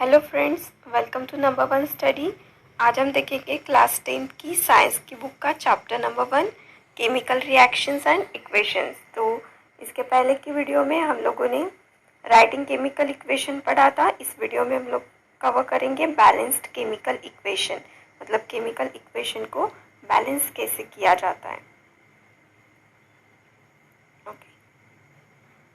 Hello friends, welcome to number one study. आज हम देखेंगे क्लास 10th की साइंस की बुक का chapter number 1 chemical reactions and equations. तो इसके पहले की वीडियो में हम लोगों ने राइटिंग केमिकल इक्वेशन पढ़ा था। इस वीडियो में हम लोग कवर करेंगे बैलेंस्ड केमिकल इक्वेशन, मतलब केमिकल इक्वेशन को बैलेंस कैसे किया जाता है। ओके,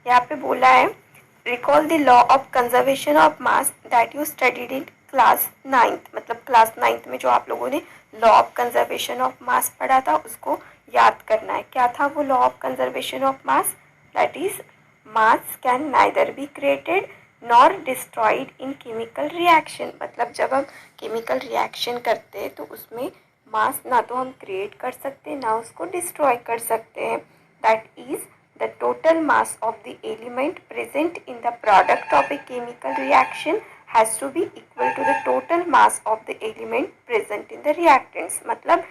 यहाँ पे बोला है recall the law of conservation of mass that you studied in class 9th। मतलब क्लास 9th में जो आप लोगों ने law of conservation of mass पढ़ा था उसको याद करना है। क्या था वो law of conservation of mass? That is mass can neither be created nor destroyed in chemical reaction. मतलब जब हम केमिकल रिएक्शन करते हैं तो उसमें मास ना तो हम क्रिएट कर सकते ना उसको डिस्ट्रॉय कर सकते हैं। That is the total mass of the element present in the product of a chemical reaction has to be equal to the total mass of the element present in the reactants। मतलब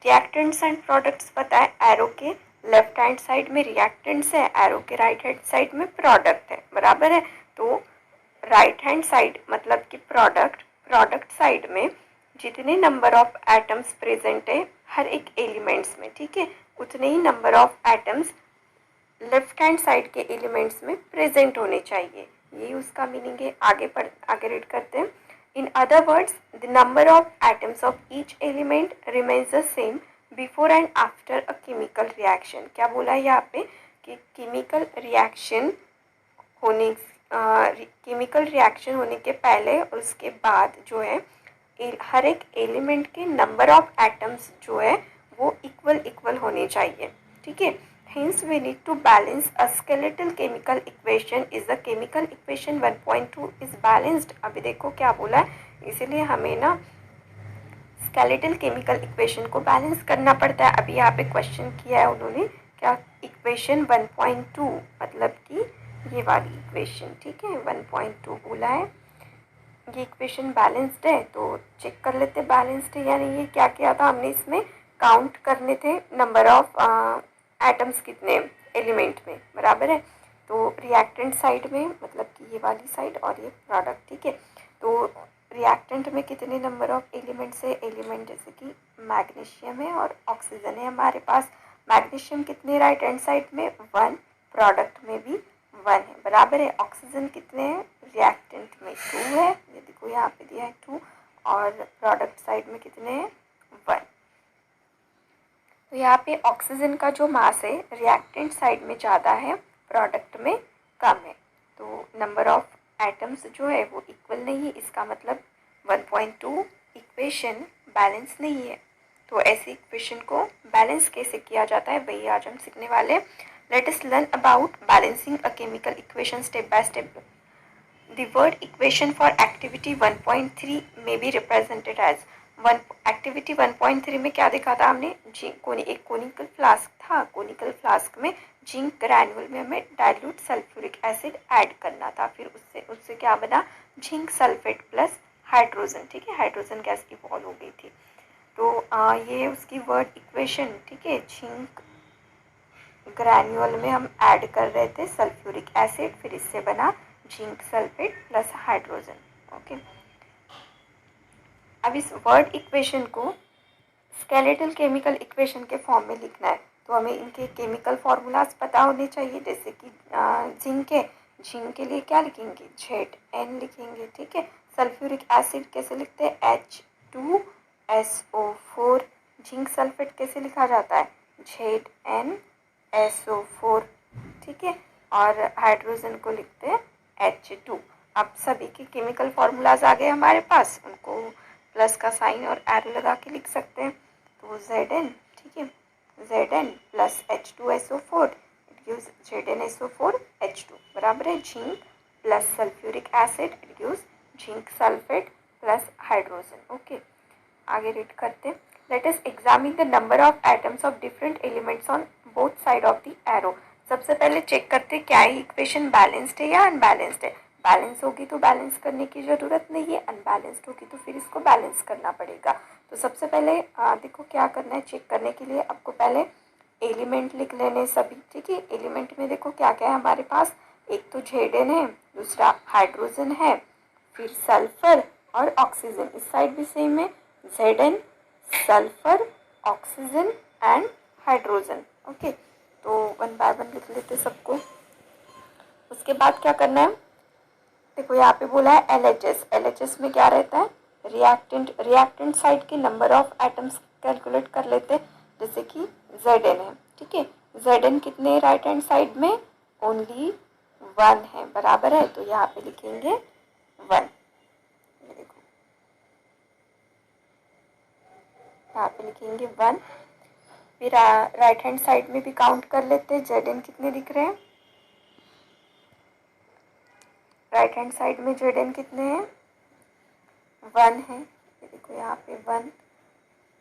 reactants and products पता है, arrow के left hand side में reactants है, arrow के right hand side में product है, बराबर है। तो राइट हैंड साइड मतलब कि प्रोडक्ट साइड में जितने नंबर ऑफ एटम्स प्रेजेंट है हर एक एलिमेंट्स में, ठीक है, उतने ही number of atoms left hand side के एलिमेंट्स में प्रेजेंट होने चाहिए। यही उसका मीनिंग है। आगे रीड करते हैं। In other words the number of atoms of each element remains the same before and after a chemical reaction. क्या बोला है यहाँ पे कि केमिकल रिएक्शन होने के पहले और उसके बाद जो है हर एक एलिमेंट के नंबर ऑफ एटम्स जो है वो इक्वल होने चाहिए, ठीक है। Hence we need to balance a skeletal chemical equation is the chemical equation 1.2 is balanced। अभी देखो क्या बोला है, इसीलिए हमें ना skeletal chemical equation को बैलेंस करना पड़ता है। अभी यहाँ पे क्वेश्चन किया है उन्होंने, क्या इक्वेशन 1.2 मतलब कि ये वाली इक्वेशन, ठीक है, 1.2 बोला है। ये इक्वेशन बैलेंस्ड है तो चेक कर लेते बैलेंस्ड है या नहीं है। क्या किया था हमने, इसमें काउंट करने थे नंबर ऑफ एटम्स कितने एलिमेंट में, बराबर है। तो रिएक्टेंट साइड में मतलब कि ये वाली साइड और ये प्रोडक्ट, ठीक है। तो रिएक्टेंट में कितने नंबर ऑफ एलिमेंट्स है, एलिमेंट जैसे कि मैग्नीशियम है और ऑक्सीजन है हमारे पास। मैग्नीशियम कितने राइट हैंड साइड में 1, प्रोडक्ट में भी 1 है, बराबर है। ऑक्सीजन कितने हैं रिएक्टेंट में 2 है, ये देखो यहाँ पे दिया है 2, और प्रोडक्ट साइड में कितने हैं 1। तो यहाँ पे ऑक्सीजन का जो मास है रिएक्टेंट साइड में ज़्यादा है, प्रोडक्ट में कम है। तो नंबर ऑफ एटम्स जो है वो इक्वल नहीं है, इसका मतलब 1.2 इक्वेशन बैलेंस नहीं है। तो ऐसी इक्वेशन को बैलेंस कैसे किया जाता है वही आज हम सीखने वाले हैं। Let us learn about balancing a chemical equation step by step. The word equation for activity 1.3 may be represented as activity 1.3 में क्या देखा था हमने, एक कोनिकल फ्लास्क था। कोनिकल फ्लास्क में जिंक ग्रैन्युल में हमें डाइल्यूट सल्फ्यूरिक एसिड ऐड करना था। फिर उससे क्या बना, जिंक सल्फेट प्लस हाइड्रोजन, ठीक है, हाइड्रोजन गैस इवॉल्व हो गई थी। तो ये उसकी वर्ड इक्वेशन, ठीक है। जिंक ग्रैन्युल में हम ऐड कर रहे थे सल्फ्यूरिक एसिड, फिर इससे बना zinc sulphate plus hydrogen, okay. अब इस वर्ड इक्वेशन को स्केलेटल केमिकल इक्वेशन के फॉर्म में लिखना है तो हमें इनके केमिकल फॉर्मूलाज पता होने चाहिए। जैसे कि जिंक के लिए क्या लिखेंगे, Zn लिखेंगे, ठीक है। सल्फ्यूरिक एसिड कैसे लिखते हैं, H2SO4। जिंक सल्फेट कैसे लिखा जाता है, ZnSO4, ठीक है। और हाइड्रोजन को लिखते हैं H2। अब सभी के केमिकल फॉर्मूलाज आ गए हमारे पास, उनको प्लस का साइन और एरो लगा के लिख सकते हैं। तो Zn, ठीक है, Zn plus H2SO4 it gives ZnSO4H2 बराबर है zinc plus sulphuric acid it gives zinc sulphate plus hydrogen, okay. आगे रीड करते हैं। Let us examine the number of atoms of different elements on both side of the arrow. सबसे पहले check करते हैं क्या ये इक्वेशन बैलेंस्ड है या अनबैलेंस्ड है। बैलेंस होगी तो बैलेंस करने की ज़रूरत नहीं है, अनबैलेंस्ड होगी तो फिर इसको बैलेंस करना पड़ेगा। तो सबसे पहले देखो क्या करना है, चेक करने के लिए आपको पहले एलिमेंट लिख लेने सभी, ठीक है। एलिमेंट में देखो क्या क्या है हमारे पास, एक तो Zn है, दूसरा हाइड्रोजन है, फिर सल्फर और ऑक्सीजन, इस साइड भी सेम है, Zn sulphur oxygen and hydrogen. Okay, तो वन बाय वन लिख लेते सबको। उसके बाद क्या करना है, देखो यहाँ पे बोला है LHS। LHS में क्या रहता है, रिएक्टेंट साइड के नंबर ऑफ एटम्स कैलकुलेट कर लेते हैं, जैसे कि Zn है, ठीक है। Zn कितने राइट हैंड साइड में, ओनली 1 है, बराबर है, तो यहाँ पे लिखेंगे 1। ये देखो यहाँ पे लिखेंगे 1। फिर राइट हैंड साइड में भी काउंट कर लेते हैं, Zn कितने दिख रहे हैं, राइट हैंड साइड में Zn कितने हैं, 1 है, ये देखो यहाँ पे 1।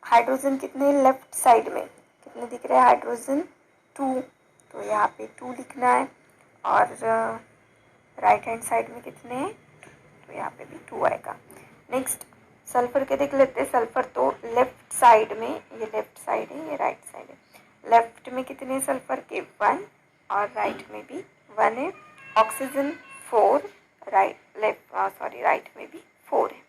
हाइड्रोजन कितने लेफ्ट साइड में, कितने दिख रहे हैं हाइड्रोजन, 2, तो यहाँ पे 2 लिखना है। और राइट हैंड साइड में कितने हैं, तो यहाँ पे भी 2 आएगा। नेक्स्ट सल्फर के देख लेते हैं। सल्फर तो लेफ्ट साइड में, ये लेफ्ट साइड है, ये राइट साइड है। लेफ्ट में कितने सल्फर के, 1, और राइट में भी 1 है। ऑक्सीजन 4, राइट में भी 4 है,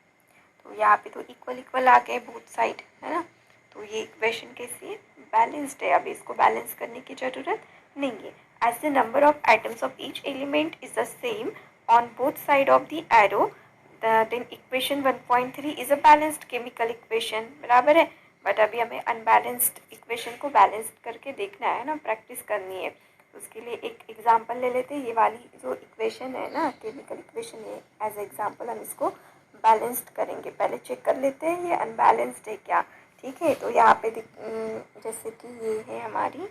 तो यहाँ पे तो इक्वल आ गए बोथ साइड, है ना। तो ये इक्वेशन कैसी है, बैलेंस्ड है। अभी इसको बैलेंस करने की ज़रूरत नहीं है। As the number of atoms of each element is the same on both side of the arrow, then equation 1.3 is a balanced chemical equation, बराबर है। बट अभी हमें अनबैलेंस्ड इक्वेशन को बैलेंस्ड करके देखना है ना, प्रैक्टिस करनी है। उसके लिए एक एग्जांपल ले लेते हैं। ये वाली जो इक्वेशन है ना, केमिकल इक्वेशन, ये एज एग्जांपल हम इसको बैलेंस्ड करेंगे। पहले चेक कर लेते हैं ये अनबैलेंस्ड है क्या, ठीक है। तो यहाँ पे जैसे कि ये है हमारी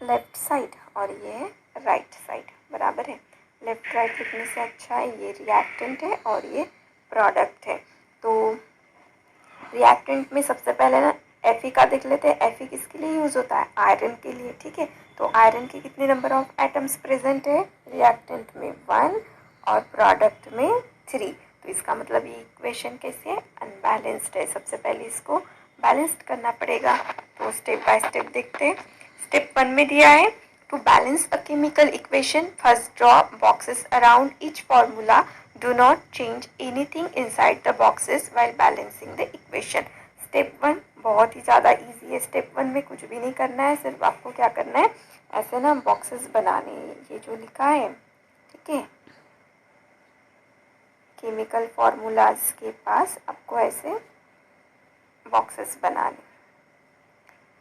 लेफ्ट साइड और ये है राइट साइड, बराबर है। लेफ्ट राइट लिखने से अच्छा है, ये रिएक्टेंट है और ये प्रोडक्ट है। तो रिएक्टेंट में सबसे पहले ना Fe का देख लेते हैं। Fe किसके लिए यूज़ होता है, आयरन के लिए, ठीक है। तो आयरन के कितने नंबर ऑफ एटम्स प्रेजेंट है, रिएक्टेंट में 1 और प्रोडक्ट में 3। तो इसका मतलब ये इक्वेशन कैसी है, अनबैलेंस्ड है। सबसे पहले इसको बैलेंस्ड करना पड़ेगा, तो स्टेप बाय स्टेप देखते हैं। स्टेप 1 में दिया है, to balance a chemical equation first draw boxes around each formula, do not change anything inside the boxes while balancing the equation. Step 1 बहुत ही ज़्यादा इजी है। स्टेप 1 में कुछ भी नहीं करना है, सिर्फ आपको क्या करना है, ऐसे ना बॉक्सेस बनाने हैं, ये जो लिखा है, ठीक है। केमिकल फॉर्मूलाज के पास आपको ऐसे बॉक्सेस बनाने,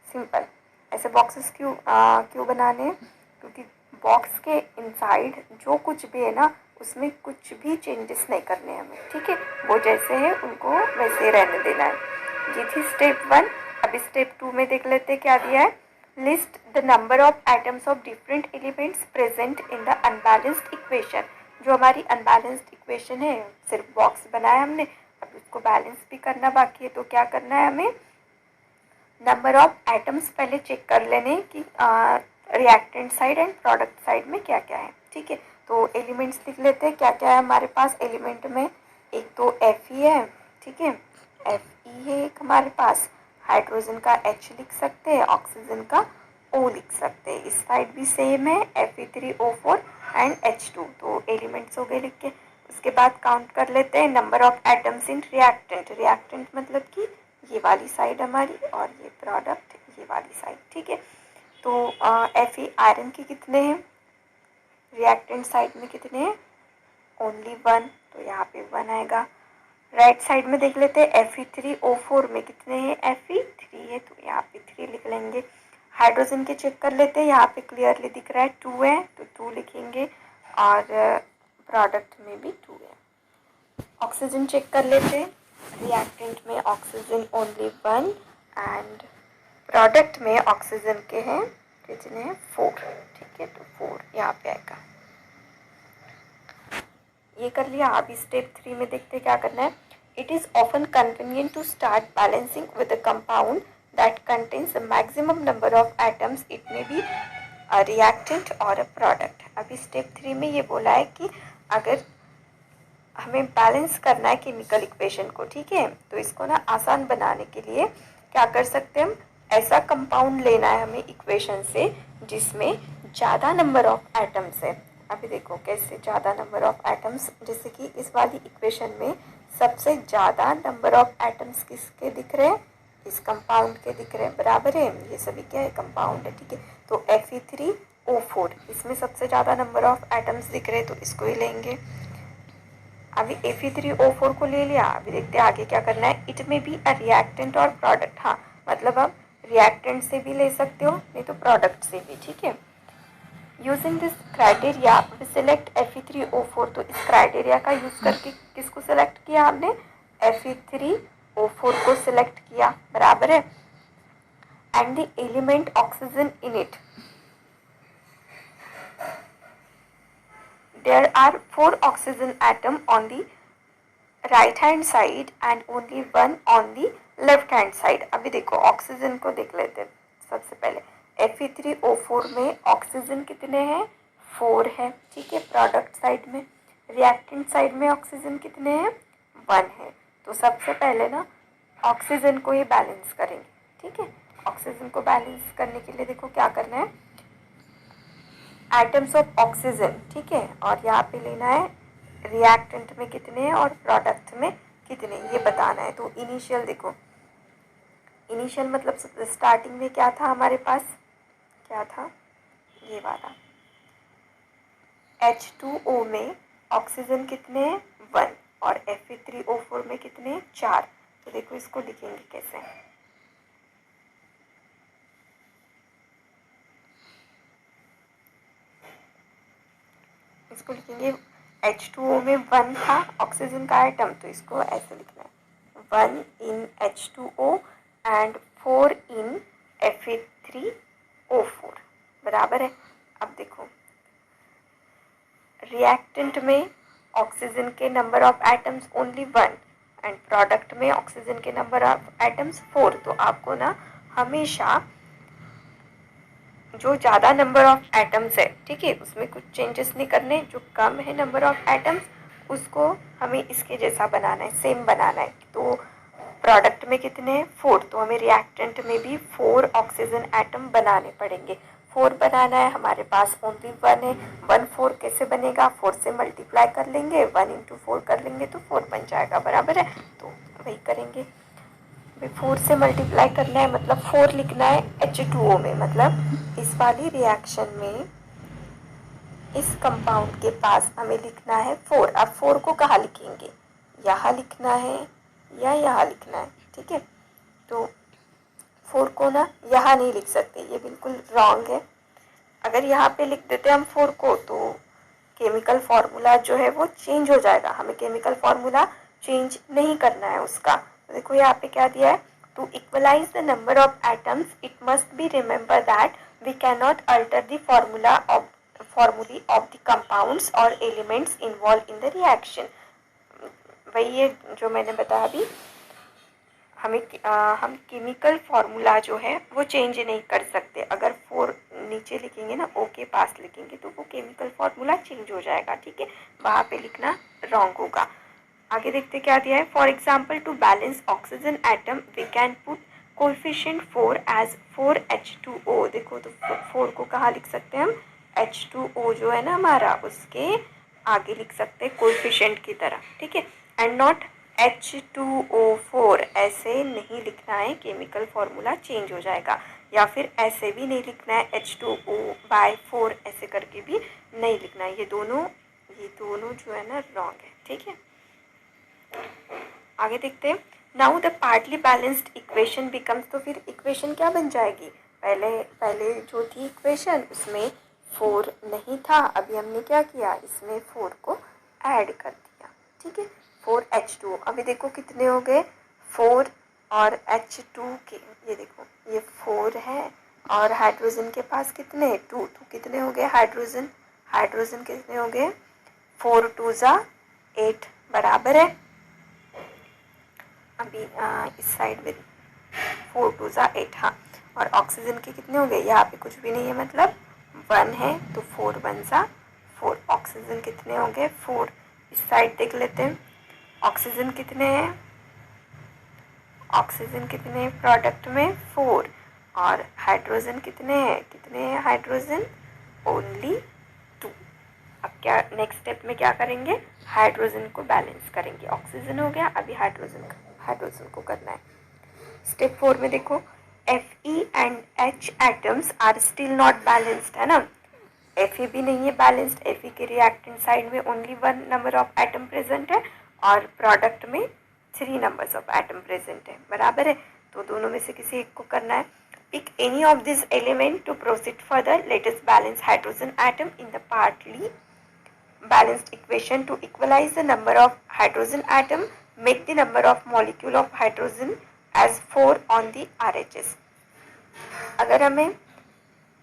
सिंपल। ऐसे बॉक्सेस क्यों बनाने हैं, क्योंकि बॉक्स के इनसाइड जो कुछ भी है ना, उसमें कुछ भी चेंजेस नहीं करने हमें, ठीक है। वो जैसे है उनको वैसे रहने देना है। ये थी स्टेप 1। अभी स्टेप 2 में देख लेते हैं क्या दिया है। List the number of atoms of different elements present in the unbalanced equation. जो हमारी अनबैलेंस्ड इक्वेशन है, सिर्फ बॉक्स बनाया हमने, अब उसको बैलेंस भी करना बाकी है। तो क्या करना है हमें, नंबर ऑफ एटम्स पहले चेक कर लेने कि reactant side and product side में क्या क्या है, ठीक है। तो एलिमेंट्स लिख लेते हैं क्या क्या है हमारे पास एलिमेंट में। एक तो Fe है, ठीक है, Fe है एक हमारे पास। हाइड्रोजन का H लिख सकते हैं, ऑक्सीजन का O लिख सकते हैं। इस साइड भी सेम है, Fe3O4 एंड H2। तो एलिमेंट्स हो गए लिख के। उसके बाद काउंट कर लेते हैं number of atoms in reactant. Reactant मतलब कि ये वाली साइड हमारी और ये प्रोडक्ट ये वाली साइड, ठीक है। तो Fe आयरन के कितने हैं, रिएक्टेंट साइड में कितने हैं, ओनली 1, तो यहाँ पे 1 आएगा। राइट साइड में देख लेते हैं Fe3O4 में कितने हैं, Fe3 है, तो यहाँ पे 3 लिख लेंगे। हाइड्रोजन के चेक कर लेते हैं, यहाँ पे क्लियरली दिख रहा है 2 है, तो 2 लिखेंगे, और प्रोडक्ट में भी 2 है। ऑक्सीजन चेक कर लेते हैं। रिएक्टेंट में ऑक्सीजन ओनली 1 एंड प्रोडक्ट में ऑक्सीजन के हैं कितने हैं, 4, ठीक है। तो 4 यहाँ पे आएगा। ये कर लिया। अभी स्टेप 3 में देखते क्या करना है। It is often convenient to start balancing with a compound that contains the maximum number of atoms, it may be a reactant और अ प्रोडक्ट। अभी स्टेप 3 में ये बोला है कि अगर हमें बैलेंस करना है केमिकल इक्वेशन को, ठीक है, तो इसको ना आसान बनाने के लिए क्या कर सकते हैं हम, ऐसा कंपाउंड लेना है हमें इक्वेशन से जिसमें ज़्यादा नंबर ऑफ एटम्स है। अभी देखो कैसे ज़्यादा नंबर ऑफ एटम्स, जैसे कि इस वाली इक्वेशन में सबसे ज़्यादा नंबर ऑफ एटम्स किसके दिख रहे हैं, इस कंपाउंड के दिख रहे हैं, बराबर है, ये सभी क्या है, कंपाउंड है, ठीक है। तो Fe3O4 इसमें सबसे ज़्यादा नंबर ऑफ एटम्स दिख रहे हैं, तो इसको ही लेंगे। अभी Fe3O4 को ले लिया, अभी देखते हैं आगे क्या करना है। इट में बी अ रिएक्टेंट और प्रोडक्ट, हाँ मतलब आप रिएक्टेंट से भी ले सकते हो, नहीं तो प्रोडक्ट से भी, ठीक है। Using this criteria we select Fe3O4, तो इस क्राइटेरिया का यूज करके किसको सिलेक्ट किया हमने, Fe3O4 को सिलेक्ट किया, बराबर है। And the element oxygen in it, there are 4 oxygen atom on the right hand side and only 1 on the left hand side. अभी देखो ऑक्सीजन को देख लेते हैं सबसे पहले। Fe3O4 में ऑक्सीजन कितने हैं, 4 है, ठीक है, प्रोडक्ट साइड में। रिएक्टेंट साइड में ऑक्सीजन कितने हैं, 1 है। तो सबसे पहले ना ऑक्सीजन को ही बैलेंस करेंगे, ठीक है। ऑक्सीजन को बैलेंस करने के लिए देखो क्या करना है, एटम्स ऑफ ऑक्सीजन, ठीक है, और यहाँ पे लेना है रिएक्टेंट में कितने हैं और प्रोडक्ट में कितने, ये बताना है। तो इनिशियल देखो, इनिशियल मतलब स्टार्टिंग में क्या था हमारे पास, क्या था, ये वाला H2O में ऑक्सीजन कितने हैं, 1, और Fe3O4 में कितने हैं, 4। तो देखो इसको लिखेंगे कैसे, इसको लिखेंगे H2O में 1 था ऑक्सीजन का आइटम, तो इसको ऐसे लिखना है 1 इन H2O एंड 4 इन Fe3O4, बराबर है। अब देखो रिएक्टेंट में ऑक्सीजन के number of atoms only 1 and product में ऑक्सीजन के नंबर ऑफ एटम्स 4। तो आपको ना हमेशा जो ज़्यादा नंबर ऑफ एटम्स है, ठीक है, उसमें कुछ चेंजेस नहीं करने, जो कम है नंबर ऑफ एटम्स उसको हमें इसके जैसा बनाना है, सेम बनाना है। तो प्रोडक्ट में कितने हैं, 4, तो हमें रिएक्टेंट में भी 4 ऑक्सीजन एटम बनाने पड़ेंगे। 4 बनाना है, हमारे पास ओनली 1 है, 1 4 कैसे बनेगा, 4 से मल्टीप्लाई कर लेंगे, 1 इंटू 4 कर लेंगे तो 4 बन जाएगा, बराबर है। तो वही करेंगे, 4 से मल्टीप्लाई करना है, मतलब 4 लिखना है H2O में, मतलब इस वाली रिएक्शन में इस कंपाउंड के पास हमें लिखना है 4। अब 4 को कहाँ लिखेंगे, यहाँ लिखना है या यहाँ लिखना है, ठीक है। तो 4 को ना यहाँ नहीं लिख सकते, ये बिल्कुल रॉन्ग है। अगर यहाँ पे लिख देते हम 4 को तो केमिकल फार्मूला जो है वो चेंज हो जाएगा, हमें केमिकल फार्मूला चेंज नहीं करना है उसका। तो देखो यहाँ पे क्या दिया है, to equalize the number of atoms it must be remember that we can not alter the formulae of the compounds or elements involved in the reaction। वही है जो मैंने बताया अभी, हम केमिकल फार्मूला जो है वो चेंज नहीं कर सकते। अगर 4 नीचे लिखेंगे ना, ओ के पास लिखेंगे तो वो केमिकल फार्मूला चेंज हो जाएगा, ठीक है, वहाँ पे लिखना रॉन्ग होगा। आगे देखते क्या दिया है, for example to balance oxygen atom we can put coefficient 4 as 4H2O। देखो तो 4 को कहाँ लिख सकते हैं हम, H2O जो है ना हमारा, उसके आगे लिख सकते हैं कोएफिशिएंट की तरह, ठीक है, एंड नॉट H2O4 ऐसे नहीं लिखना है, केमिकल फार्मूला चेंज हो जाएगा। या फिर ऐसे भी नहीं लिखना है H2O/4 ऐसे करके भी नहीं लिखना है, ये दोनों जो है ना रॉन्ग है, ठीक है। आगे देखते हैं, now the partly balanced equation becomes, तो फिर इक्वेशन क्या बन जाएगी, पहले जो थी इक्वेशन उसमें 4 नहीं था, अभी हमने क्या किया, इसमें 4 को ऐड कर दिया, ठीक है, 4H2। अभी देखो कितने हो गए, 4 और H2 के, ये देखो ये 4 है और हाइड्रोजन के पास कितने हैं, 2, तो कितने हो गए हाइड्रोजन कितने हो गए, 4 2 जा 8, बराबर है। अभी इस साइड में 4 2 जा 8, हाँ, और ऑक्सीजन के कितने हो गए, यहाँ पे कुछ भी नहीं है, मतलब 1 है, तो 4 1 जा 4, ऑक्सीजन कितने हो गए 4। इस साइड देख लेते हैं, ऑक्सीजन कितने हैं, प्रोडक्ट में 4, और हाइड्रोजन कितने हैं हाइड्रोजन ओनली 2, अब क्या नेक्स्ट स्टेप में क्या करेंगे, हाइड्रोजन को बैलेंस करेंगे। ऑक्सीजन हो गया, अभी हाइड्रोजन को करना है। स्टेप 4 में देखो, Fe and H atoms are still not balanced, है ना। Fe भी नहीं है बैलेंस्ड, Fe के रिएक्टेंट साइड में only 1 number of atom present है और प्रोडक्ट में 3 नंबर्स ऑफ एटम प्रेजेंट है, बराबर है। तो दोनों में से किसी एक को करना है। Pick any of this element to proceed further, let us balance hydrogen atom in the partly balanced equation to equalize the number of hydrogen atom, make the number of molecule of hydrogen as 4 on the RHS। अगर हमें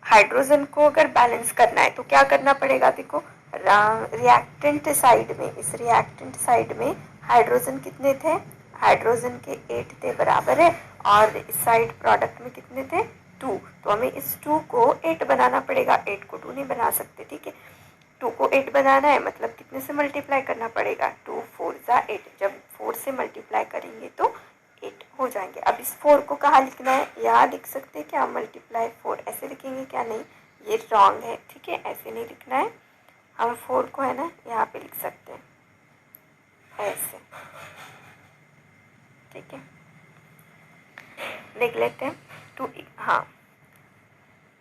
hydrogen को अगर balance करना है तो क्या करना पड़ेगा, देखो रिएक्टेंट साइड में, इस रिएक्टेंट साइड में हाइड्रोजन कितने थे, हाइड्रोजन के 8 थे, बराबर है। और इस साइड प्रोडक्ट में कितने थे, 2। तो हमें इस 2 को 8 बनाना पड़ेगा, 8 को 2 नहीं बना सकते, ठीक है। 2 को 8 बनाना है, मतलब कितने से मल्टीप्लाई करना पड़ेगा, 2 4 जा 8। जब 4 से मल्टीप्लाई करेंगे तो 8 हो जाएंगे। अब इस 4 को कहाँ लिखना है, यहाँ लिख सकते हैं क्या, मल्टीप्लाई 4 ऐसे लिखेंगे क्या, नहीं, ये रॉन्ग है, ठीक है, ऐसे नहीं लिखना है। हम 4 को है ना यहाँ पे लिख सकते हैं ऐसे, ठीक है। देख लेते हैं टू, हाँ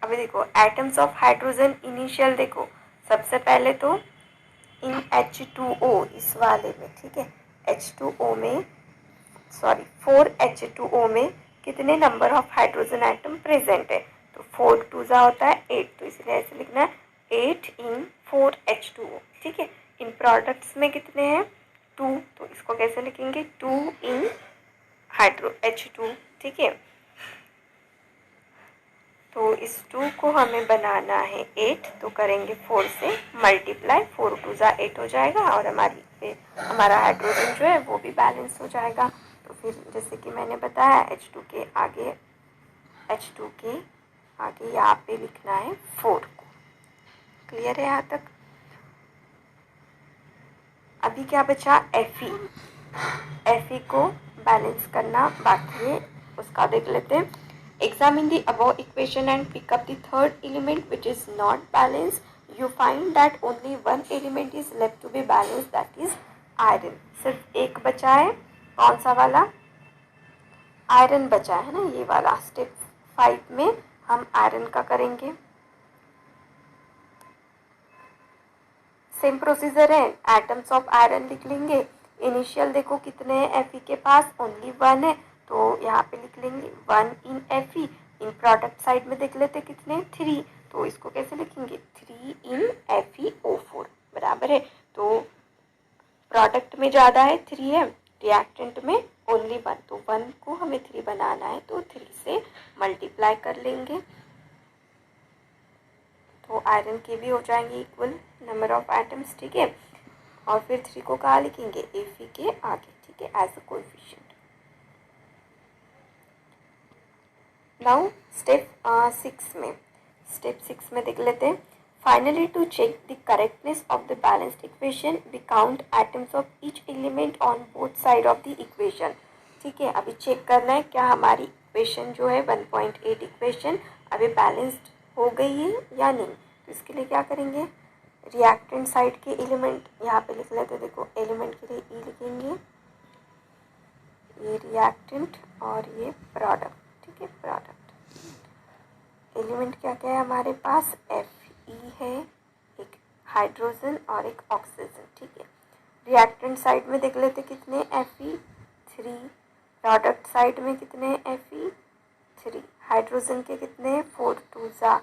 अभी देखो एटम्स ऑफ हाइड्रोजन इनिशियल, देखो सबसे पहले तो इन H2O इस वाले में, ठीक है, H2O में, सॉरी 4H2O में कितने number of hydrogen atom present है, तो 4 2 जा होता है 8, तो इसलिए ऐसे लिखना है 8 इन 4H2O, ठीक है। इन प्रोडक्ट्स में कितने हैं, 2, तो इसको कैसे लिखेंगे, 2 इन H2, ठीक है। तो इस 2 को हमें बनाना है 8, तो करेंगे 4 से मल्टीप्लाई, 4 2 जा 8 हो जाएगा और हमारा हाइड्रोजन जो है वो भी बैलेंस हो जाएगा। तो फिर जैसे कि मैंने बताया H2 के आगे यहाँ पे लिखना है 4 को। क्लियर है यहाँ तक। अभी क्या बचा, Fe को बैलेंस करना बाकी है, उसका देख लेते हैं। Examine the above equation and pick up the third element which is not balanced. You find that only one element is left to be balanced, that is iron। सिर्फ एक बचा है, कौन सा वाला, आयरन बचा है ना, ये वाला। स्टेप 5 में हम आयरन का करेंगे। सेम प्रोसीजर है, एटम्स ऑफ आयरन लिख लेंगे। इनिशियल देखो कितने हैं Fe के पास, ओनली 1 है, तो यहाँ पे लिख लेंगे 1 इन Fe। इन प्रोडक्ट साइड में देख लेते कितने, 3, तो इसको कैसे लिखेंगे, 3 इन FeO4, बराबर है। तो प्रोडक्ट में ज़्यादा है 3 है, रिएक्टेंट में ओनली 1, तो 1 को हमें 3 बनाना है, तो 3 से मल्टीप्लाई कर लेंगे, तो आयरन के भी हो जाएंगे इक्वल नंबर ऑफ एटम्स, ठीक है। और फिर 3 को कहाँ लिखेंगे, Fe के आगे, ठीक है, as a coefficient. Now step 6 में देख लेते हैं। Finally to check the correctness of the balanced equation we count atoms of each element on both side of the equation, ठीक है। अभी चेक करना है क्या हमारी इक्वेशन जो है 1.8 इक्वेशन अभी बैलेंस्ड हो गई है या नहीं। तो इसके लिए क्या करेंगे, रिएक्टेंट साइड के एलिमेंट यहाँ पे लिख लेते हैं। देखो एलिमेंट के लिए ई लिखेंगे, ये रिएक्टेंट और ये प्रोडक्ट, ठीक है, प्रोडक्ट। एलिमेंट क्या क्या है हमारे पास, Fe है, एक हाइड्रोजन और एक ऑक्सीजन, ठीक है। रिएक्टेंट साइड में देख लेते कितने Fe 3, प्रोडक्ट साइड में कितने Fe 3, हाइड्रोजन के कितने 4 2 जा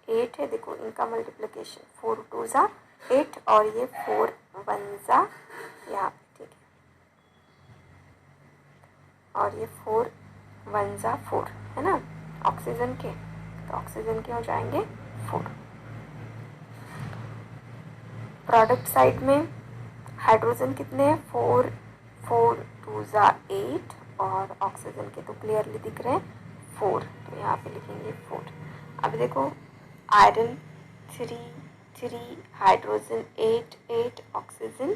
8 है, देखो इनका मल्टीप्लिकेशन 4 2 जा 8 और ये 4 1 जा यहाँ पे, ठीक है, और ये 4 1 जा 4 है ना ऑक्सीजन के, तो ऑक्सीजन के हो जाएंगे 4। प्रोडक्ट साइड में हाइड्रोजन कितने हैं 4 4 2 जा 8 और ऑक्सीजन के तो क्लियरली दिख रहे हैं 4, तो यहाँ पे लिखेंगे 4। अब देखो आयरन 3 3, हाइड्रोजन 8 8, ऑक्सीजन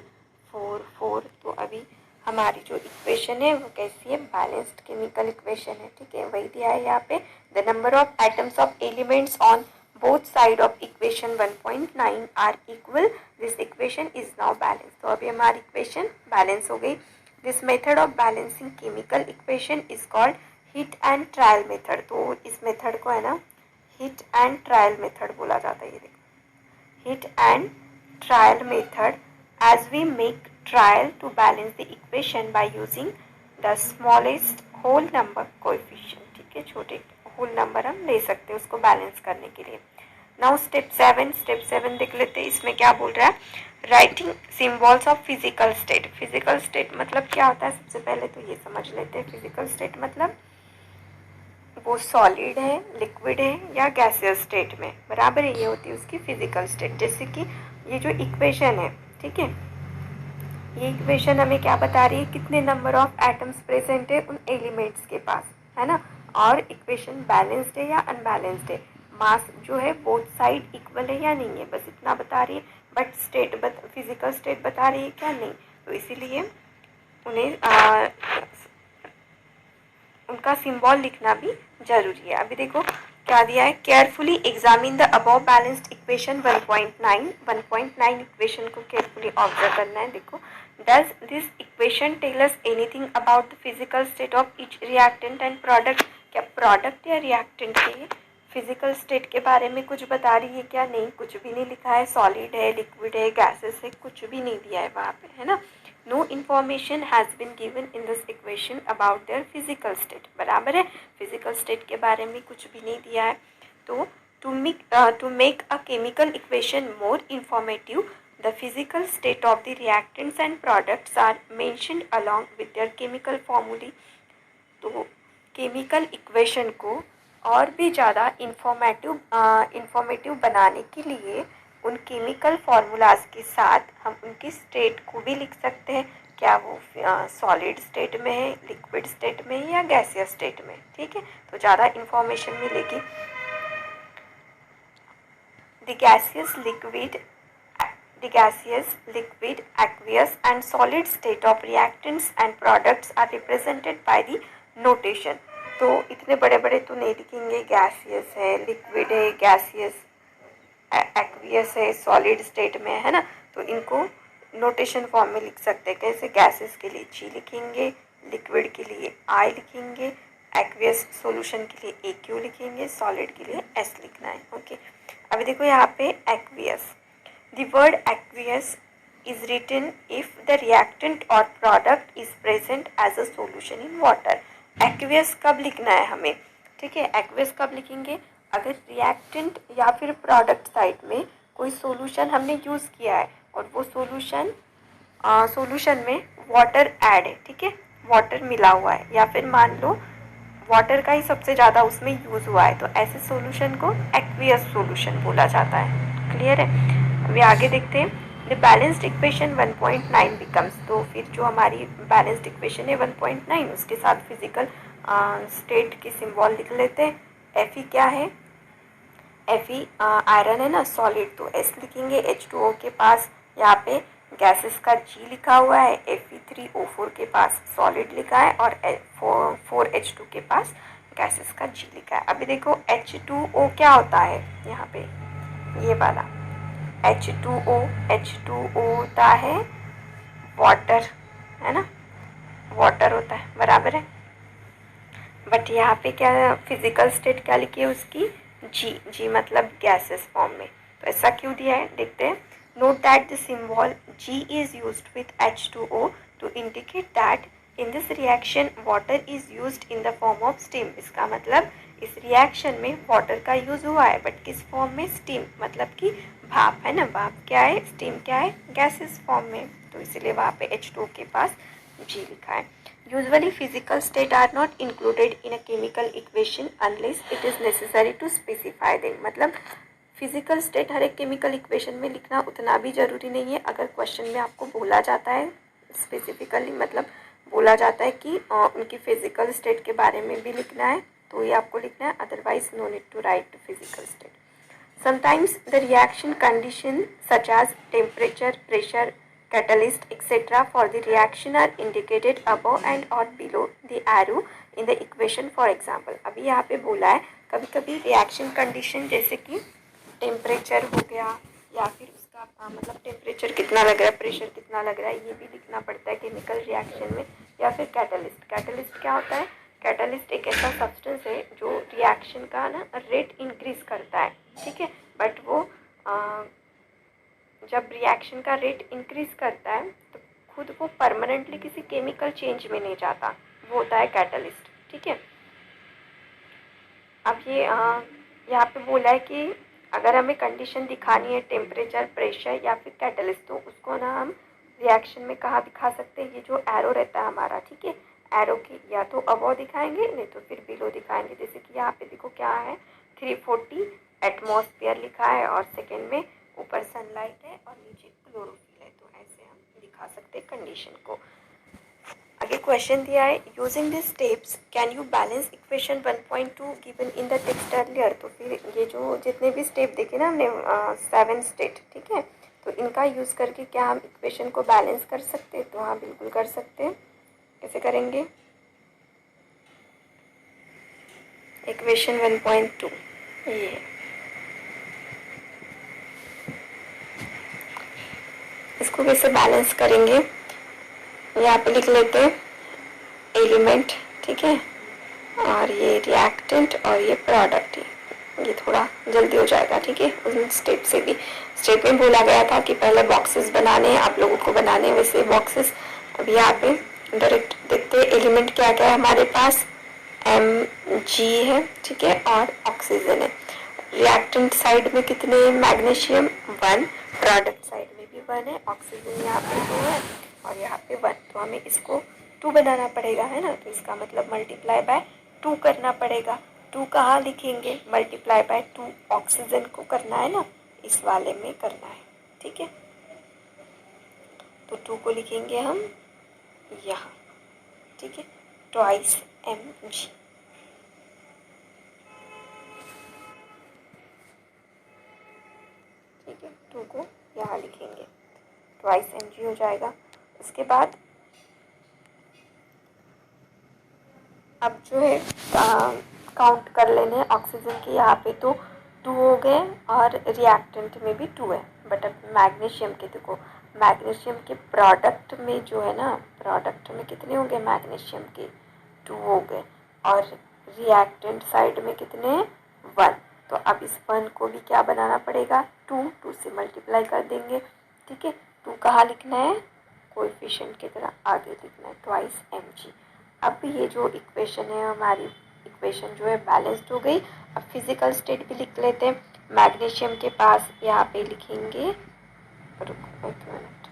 4 4, तो अभी हमारी जो इक्वेशन है वो कैसी है, बैलेंस्ड केमिकल इक्वेशन है, ठीक है। वही दिया है यहाँ पे, the number of atoms of elements on both side of equation 1.9 are equal, this equation is now balanced. तो अभी हमारी इक्वेशन बैलेंस हो गई. This method of balancing chemical equation is called hit and trial method. तो इस method को है ना hit and trial method बोला जाता है. ये देखो hit and trial method, as we make trial to balance the equation by using the smallest whole number coefficient. ठीक है, छोटे होल नंबर हम ले सकते हैं उसको बैलेंस करने के लिए. नाउ स्टेप 7 देख लेते हैं. इसमें क्या बोल रहा है, writing symbols of physical state. Physical state मतलब क्या होता है, सबसे पहले तो ये समझ लेते हैं. फिजिकल स्टेट मतलब वो सॉलिड है, लिक्विड है या गैसियस स्टेट में, बराबर है, ये होती है उसकी फिजिकल स्टेट. जैसे कि ये जो इक्वेशन है, ठीक है, ये इक्वेशन हमें क्या बता रही है, कितने नंबर ऑफ एटम्स प्रेजेंट है उन एलिमेंट्स के पास, है ना, और इक्वेशन बैलेंस्ड है या अनबैलेंस्ड है, मास जो है बोथ साइड इक्वल है या नहीं है, बस इतना बता रही है. बट स्टेट फिजिकल स्टेट बता रही है क्या, नहीं. तो इसीलिए उन्हें उनका सिंबल लिखना भी जरूरी है. अभी देखो क्या दिया है, carefully examine the above balanced equation 1.9 equation को केयरफुली ऑब्जर्व करना है. देखो, does this equation tell us anything about the physical state of each reactant and product. क्या प्रोडक्ट या रिएक्टेंट के फिजिकल स्टेट के बारे में कुछ बता रही है क्या, नहीं, कुछ भी नहीं लिखा है. सॉलिड है, लिक्विड है, गैसेस है, कुछ भी नहीं दिया है वहाँ पे, है ना. No information has been given in this equation about their physical state, बराबर है, फिजिकल स्टेट के बारे में कुछ भी नहीं दिया है. तो to make a chemical equation more informative, the physical state of the reactants and products are mentioned along with their chemical formulae. तो केमिकल इक्वेशन को और भी ज़्यादा इंफॉर्मेटिव बनाने के लिए उन केमिकल फार्मूलाज के साथ हम उनकी स्टेट को भी लिख सकते हैं. क्या वो सॉलिड स्टेट में है, लिक्विड स्टेट में है या गैसियस स्टेट में, ठीक है, तो ज़्यादा इंफॉर्मेशन मिलेगी. The gaseous, liquid, aqueous and solid state of reactants and products are represented by the notation. तो इतने बड़े बड़े तो नहीं लिखेंगे, गैसियस है, लिक्विड है, गैसियस, एक्वियस है, सॉलिड स्टेट में, है ना. तो इनको नोटेशन फॉर्म में लिख सकते हैं. कैसे, गैसेस के लिए जी लिखेंगे, लिक्विड के लिए आई लिखेंगे, एक्वियस सॉल्यूशन के लिए AQ लिखेंगे, सॉलिड के लिए S लिखना है. ओके, अभी देखो यहाँ पे aqueous. The word aqueous is written if the reactant or product is present as a solution in water. Aqueous कब लिखना है हमें, ठीक है, एक्वियस कब लिखेंगे, अगर रिएक्टेंट या फिर प्रोडक्ट साइड में कोई सॉल्यूशन हमने यूज़ किया है और वो सॉल्यूशन में वाटर ऐड है, ठीक है, वाटर मिला हुआ है, या फिर मान लो वाटर का ही सबसे ज़्यादा उसमें यूज़ हुआ है, तो ऐसे सॉल्यूशन को एक्वियस सॉल्यूशन बोला जाता है. क्लियर है. अभी आगे देखते हैं. The balanced equation 1.9 becomes. तो फिर जो हमारी बैलेंस्ड इक्वेशन है 1.9, उसके साथ फिजिकल स्टेट की सिंबल लिख लेते हैं. Fe क्या है, Fe आयरन है ना, सॉलिड, तो S लिखेंगे. H2O के पास यहाँ पे गैसेस का G लिखा हुआ है, Fe3O4 के पास सॉलिड लिखा है और 4H2 के पास गैसेस का G लिखा है. अभी देखो H2O क्या होता है, यहाँ पे ये वाला H2O होता है वाटर, है ना, वाटर होता है, बराबर है. बट यहाँ पे क्या फिजिकल स्टेट क्या लिखी है उसकी, जी मतलब गैसेस फॉर्म में. तो ऐसा क्यों दिया है, देखते हैं. Note that the symbol G is used with H2O to indicate that in this reaction water is used in the form of steam. इसका मतलब इस रिएक्शन में वाटर का यूज़ हुआ है, बट किस फॉर्म में, स्टीम, मतलब कि भाप, है ना, भाप क्या है, स्टीम क्या है, गैसेस फॉर्म में. तो इसीलिए वहाँ पे H2O के पास G लिखा है. Usually physical state are not included in a chemical equation unless it is necessary to specify them. मतलब फिजिकल स्टेट हर एक केमिकल इक्वेशन में लिखना उतना भी ज़रूरी नहीं है. अगर क्वेश्चन में आपको बोला जाता है स्पेसिफिकली, मतलब बोला जाता है कि उनकी फिजिकल स्टेट के बारे में भी लिखना है, तो ये आपको लिखना है, otherwise no need to write physical state. Sometimes the reaction condition such as temperature, pressure, catalyst, etc. for the reaction are indicated above and or below the arrow in the equation. For example, अभी यहाँ पे बोला है कभी कभी reaction condition जैसे कि temperature हो गया या फिर उसका मतलब टेम्परेचर कितना लग रहा है, प्रेशर कितना लग रहा है, ये भी लिखना पड़ता है केमिकल रिएक्शन में। या फिर कैटलिस्ट, कैटलिस्ट क्या होता है, कैटलिस्ट एक ऐसा सब्सटेंस है जो रिएक्शन का ना रेट इंक्रीज करता है, ठीक है। बट वो जब रिएक्शन का रेट इंक्रीज करता है तो खुद वो परमानेंटली किसी केमिकल चेंज में नहीं जाता, वो होता है कैटलिस्ट, ठीक है। अब ये यहाँ पे बोला है कि अगर हमें कंडीशन दिखानी है टेम्परेचर, प्रेशर या फिर कैटलिस्ट, तो उसको ना हम रिएक्शन में कहाँ दिखा सकते हैं, ये जो एरो रहता है हमारा, ठीक है, एरो की या तो अबव दिखाएंगे नहीं तो फिर बिलो दिखाएंगे। जैसे कि यहाँ पे देखो क्या है, 340 एटमॉस्फेयर लिखा है और सेकेंड में ऊपर सनलाइट है और नीचे क्लोरोफिल है, तो ऐसे हम दिखा सकते हैं कंडीशन को। आगे क्वेश्चन दिया है, using this steps can you balance equation 1.2 given in the text earlier. तो फिर ये जो जितने भी स्टेप देखे ना हमने 7 स्टेप, ठीक है, तो इनका यूज़ करके क्या हम इक्वेशन को बैलेंस कर सकते हैं? तो हाँ, बिल्कुल कर सकते हैं। कैसे करेंगे? इक्वेशन 1.2 ये है, इसको कैसे बैलेंस करेंगे, यहाँ पे लिख लेते हैं एलिमेंट, ठीक है, और ये रिएक्टेंट और ये प्रोडक्ट, ये थोड़ा जल्दी हो जाएगा, ठीक है। उस स्टेप से भी, स्टेप में बोला गया था कि पहले बॉक्सेस बनाने हैं, आप लोगों को बनाने हैं वैसे बॉक्सेस। अब यहाँ पे डायरेक्ट देखते हैं एलिमेंट क्या क्या है हमारे पास, Mg है, ठीक है, और ऑक्सीजन है। रिएक्टेंट साइड में कितने, मैग्नीशियम 1, प्रोडक्ट साइड में भी 1 है, ऑक्सीजन यहाँ पे 2 है और यहाँ पे 1, तो हमें इसको 2 बनाना पड़ेगा, है ना। तो इसका मतलब मल्टीप्लाई बाय 2 करना पड़ेगा। 2 कहाँ लिखेंगे, मल्टीप्लाई बाय 2 ऑक्सीजन को करना है ना, इस वाले में करना है, ठीक है। तो 2 को लिखेंगे हम यहाँ, ठीक है, ट्वाइस Mg, ठीक है, 2 को यहाँ लिखेंगे, ट्वाइस Mg हो जाएगा। उसके बाद अब जो है काउंट कर लेने ऑक्सीजन के, यहाँ पे तो 2 हो गए और रिएक्टेंट में भी 2 है। बट अब मैग्नीशियम के देखो, मैग्नीशियम के प्रोडक्ट में जो है ना, प्रोडक्ट में कितने हो गए मैग्नीशियम के, 2 हो गए और रिएक्टेंट साइड में कितने, 1। तो अब इस 1 को भी क्या बनाना पड़ेगा, 2 से मल्टीप्लाई कर देंगे, ठीक है। 2 कहाँ लिखना है, कोएफिशिएंट की तरह आगे लिखना है, ट्वाइस Mg। अब ये जो इक्वेशन है हमारी, इक्वेशन जो है बैलेंस्ड हो गई। अब फिजिकल स्टेट भी लिख लेते हैं। मैग्नीशियम के पास यहाँ पे लिखेंगे, रुको एक मिनट,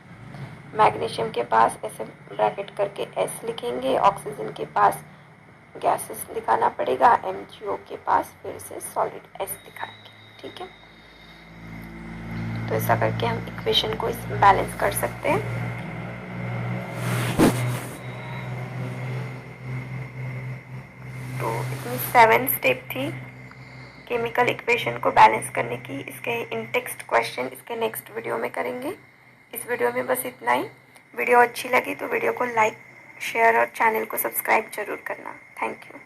मैग्नीशियम के पास ऐसे ब्रैकेट करके S लिखेंगे, ऑक्सीजन के पास गैसेस दिखाना पड़ेगा, MgO के पास फिर से सॉलिड S दिखाएंगे, ठीक है। तो ऐसा करके हम इक्वेशन को बैलेंस कर सकते हैं। तो इतनी 7 स्टेप थी केमिकल इक्वेशन को बैलेंस करने की। इसके इन टेक्स्ट क्वेश्चन इसके नेक्स्ट वीडियो में करेंगे। इस वीडियो में बस इतना ही। वीडियो अच्छी लगी तो वीडियो को लाइक, शेयर और चैनल को सब्सक्राइब जरूर करना। Thank you.